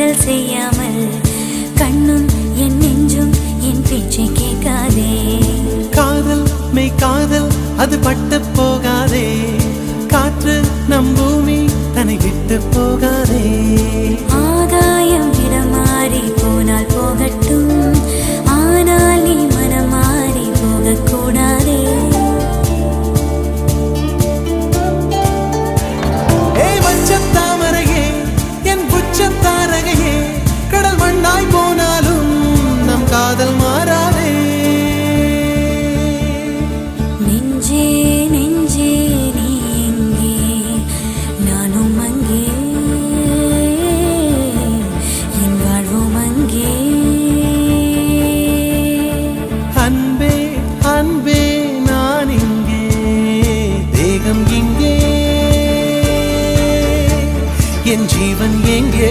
காதல் செய்யாமல் கண்ணும் என் நெஞ்சும் என் பேச்சை கேட்காதே. காதல் மெய் காதல் அது பட்டு போகாதே, காற்று நம் பூமி தன்னை விட்டு போகாதே. ஆகாயம் இடமாறி போனால் போகட்டும், ஆனால் நீ மனம் மாறி போகக்கூடாதே. தாமரையே என் புச்சத்தாரகையே, கடல் மண்ணாய் போனாலும் நம் காதல் மாறாதே. நெஞ்சே நெஞ்சே நீ எங்கே, நானும் அங்கே, என் வாழ்வும் அங்கே. அன்பே அன்பே நான் இங்கே, தேகம் இங்கே, என் ஜீவன் எங்கே.